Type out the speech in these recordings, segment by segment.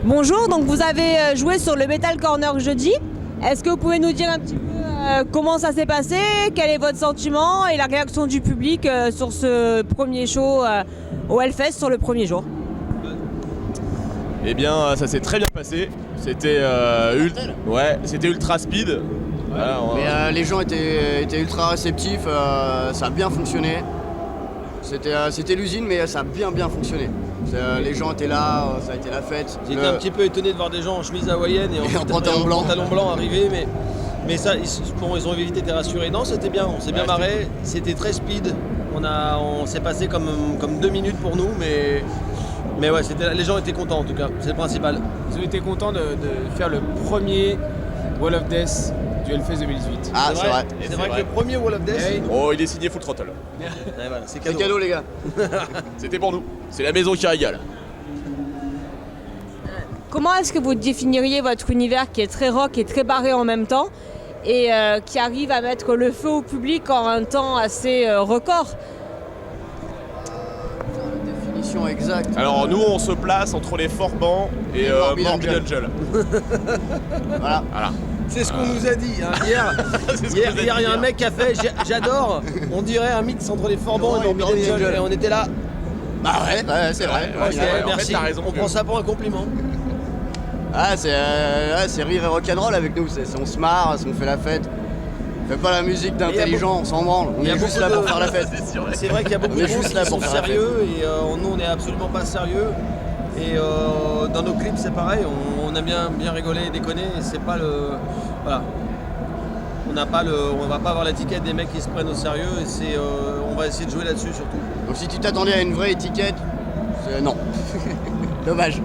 Bonjour, donc vous avez joué sur le Metal Corner jeudi. Est-ce que vous pouvez nous dire un petit peu comment ça s'est passé, quel est votre sentiment et la réaction du public sur ce premier show au Hellfest sur le premier jour? Eh bien, ça s'est très bien passé. C'était c'était ultra speed. Voilà, Mais les gens étaient ultra réceptifs, ça a bien fonctionné. C'était l'usine, mais ça a bien fonctionné. Les gens étaient là, ça a été la fête. J'étais un petit peu étonné de voir des gens en chemise hawaïenne et en pantalon blanc arriver, mais ça, ils ont évité d'être rassurés. Non, c'était bien, on s'est bien marré, c'était très speed. On s'est passé comme 2 minutes pour nous, mais ouais, les gens étaient contents en tout cas, c'est le principal. Ils ont été contents de faire le premier Wall of Death du Hellfest 2018. Ah, c'est vrai. C'est vrai que le premier Wall of Death, Oh, il est signé Full Throttle. voilà, c'est C'est cadeau, les gars. C'était pour nous. C'est la maison qui régale. Comment est-ce que vous définiriez votre univers qui est très rock et très barré en même temps et qui arrive à mettre le feu au public en un temps assez record? Définition exacte. Alors nous, on se place entre les Forbans et Morbid Morbid Angel. Voilà. c'est ce qu'on nous a dit hein. Hier, il y a un mec qui a fait j'adore, on dirait un mix entre les Forbans et Morbid Angel, et on était là. Bah ouais, c'est vrai. Ouais, Ok, en fait, merci, t'as raison. on prend ça pour un compliment. Ah, c'est rire et rock'n'roll avec nous. On se marre, on fait la fête. On fait pas la musique d'intelligent, on s'en branle. On il y a est juste beaucoup là de- pour faire la fête. C'est vrai qu'il y a beaucoup On de est gens juste qui là sont pour faire la sérieux et nous on n'est absolument pas sérieux. Et dans nos clips c'est pareil, on aime bien rigoler et déconner. Et c'est pas le. Voilà. On va pas avoir l'étiquette des mecs qui se prennent au sérieux et on va essayer de jouer là-dessus surtout. Donc si tu t'attendais à une vraie étiquette, non. Dommage.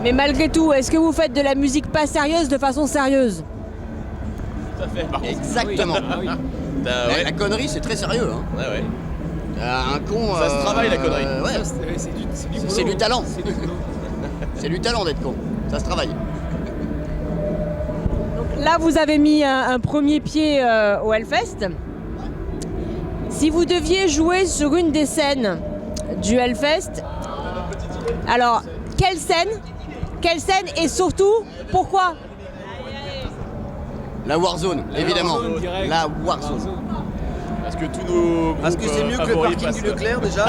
Mais malgré tout, est-ce que vous faites de la musique pas sérieuse de façon sérieuse? Tout à fait, par contre. Exactement. La connerie, c'est très sérieux. Hein. Ouais. Un con. Ça se travaille, la connerie. Ouais. C'est du talent. C'est du talent d'être con. Ça se travaille. Donc là, vous avez mis un premier pied au Hellfest. Si vous deviez jouer sur une des scènes du Hellfest, alors quelle scène et surtout pourquoi? La Warzone, évidemment. La Warzone. Parce que tous nos Parce que c'est mieux que le favoris parking du passent- Leclerc déjà.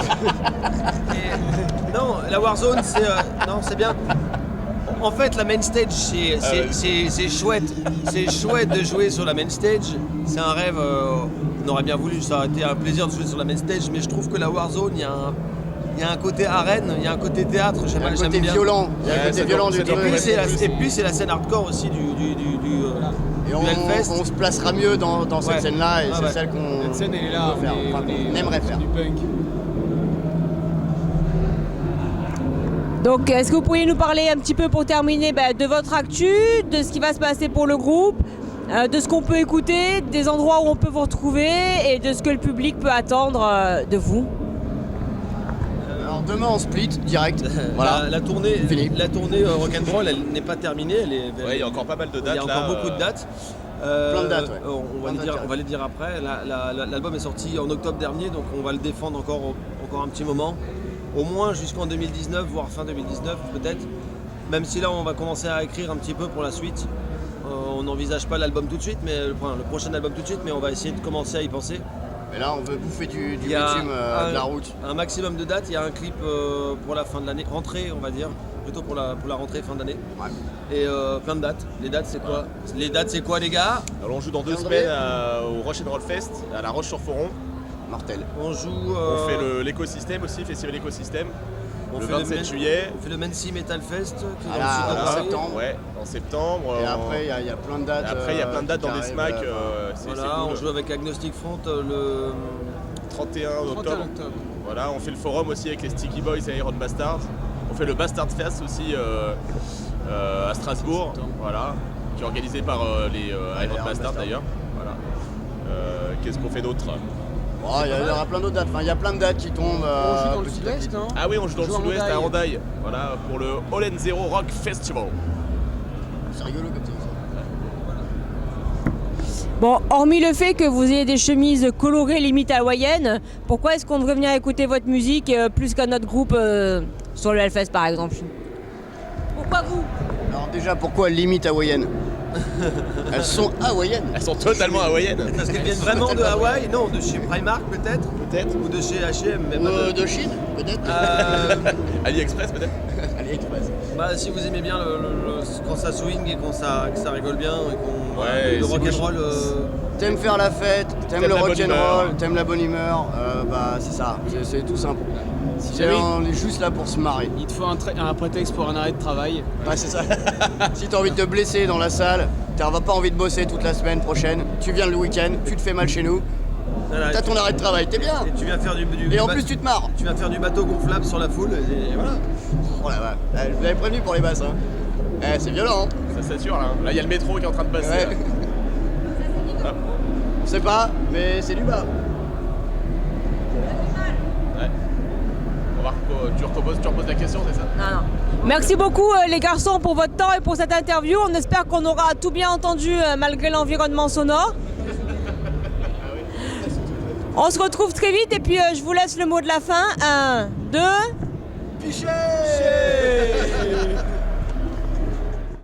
Non, la Warzone c'est bien. En fait la main stage c'est chouette. C'est chouette de jouer sur la main stage. C'est un rêve, on aurait bien voulu, ça aurait été un plaisir de jouer sur la main stage, mais je trouve que la Warzone, il y a un côté arène, il y a un côté théâtre, Il y a j'aime un côté bien. violent. Il y a un Ouais, côté ça violent doit- du ça doit truc. plus Et puis c'est la scène hardcore aussi du Et Hellfest. on se placera mieux dans cette Ouais. scène-là et Ah c'est ouais. celle qu'on Cette scène, elle est là. veut faire. Enfin, qu'on aimerait faire. Du punk. Donc est-ce que vous pourriez nous parler un petit peu pour terminer de votre actu, de ce qui va se passer pour le groupe, de ce qu'on peut écouter, des endroits où on peut vous retrouver et de ce que le public peut attendre de vous? Alors demain on split direct. Voilà. La tournée Fini. rock'n'roll, elle n'est pas terminée. Ouais, il y a encore pas mal de dates Il y a là. encore beaucoup de dates. Plein de dates, ouais. On va les dire après. L'album est sorti en octobre dernier, donc on va le défendre encore un petit moment. Au moins jusqu'en 2019, voire fin 2019 peut-être. Même si là on va commencer à écrire un petit peu pour la suite. On n'envisage pas l'album tout de suite, mais le prochain album tout de suite, mais on va essayer de commencer à y penser. Et là on veut bouffer du Il y a bitume de la route. un maximum de dates. Il y a un clip pour la fin de l'année, rentrée on va dire, plutôt pour la rentrée fin d'année. Ouais. Et plein de dates. Les dates c'est quoi? Les dates c'est quoi les gars? Alors on joue dans 2 Calendrier. semaines au Rock 'n' Roll Fest à La Roche-sur-Foron. Mortel. On joue. On fait l'écosystème aussi, Festival Écosystème. on le fait 27 juillet. On fait le Mency Metal Fest qui est Voilà, dans le sud de en Paris. septembre. Ouais, en septembre. Et après il y a plein de dates. Après, il y a plein de dates qui dans des arrivent, smacks. enfin, C'est Voilà, cool. on joue avec Agnostic Front le 31 31 octobre. octobre. Voilà, on fait le forum aussi avec les Sticky Boys et Iron Bastards. On fait le Bastard Fest aussi à Strasbourg, voilà, qui est organisé par les Iron Iron Bastards Bastards. d'ailleurs. Voilà. Qu'est-ce qu'on fait d'autre? Oh, il y aura plein d'autres dates. Enfin, il y a plein de dates qui tombent. On joue dans le petit à sud-est, petit. non? Ah oui, on joue dans le joue à sud-ouest à Hendaye. Hendaye, voilà, pour le All and Zero Rock Festival. C'est rigolo comme ça. Bon, hormis le fait que vous ayez des chemises colorées limite hawaïennes, pourquoi est-ce qu'on devrait venir écouter votre musique plus qu'un autre groupe sur le Hellfest par exemple? Pourquoi vous? Alors déjà, pourquoi limite hawaïenne? Elles sont hawaïennes. Elles sont totalement hawaïennes. Parce qu'elles viennent vraiment de Hawaï? Non, de chez Primark peut-être? Peut-être. Ou de chez H&M même. De Chine, peut-être. AliExpress peut-être. AliExpress. Bah, si vous aimez bien quand ça swing et que ça rigole bien et qu'on Ouais, le c'est rock'n'roll. T'aimes faire la fête, t'aimes le la bonne rock'n'roll, humeur. t'aimes la bonne humeur, bah c'est ça, c'est tout simple. jamais- On est juste là pour se marrer. Il te faut un prétexte pour un arrêt de travail. Ouais, c'est ça. Si t'as envie de te blesser dans la salle, t'as pas envie de bosser toute la semaine prochaine, tu viens le week-end, tu te fais mal chez nous, Voilà, t'as ton arrêt de travail, t'es bien. et tu viens faire du Et en plus tu te marres. tu viens faire du bateau gonflable sur la foule et voilà. Oh là là, je vous avais prévenu pour les basses. Hein. C'est violent. Hein. Ça s'assure là. Là il y a le métro qui est en train de passer. Ouais. là. Hop. On sait pas, mais c'est du bas. Ouais. Tu reposes la question, c'est ça? Non, non. Merci beaucoup les garçons pour votre temps et pour cette interview. On espère qu'on aura tout bien entendu malgré l'environnement sonore. On se retrouve très vite et puis je vous laisse le mot de la fin. 1, 2... Pichet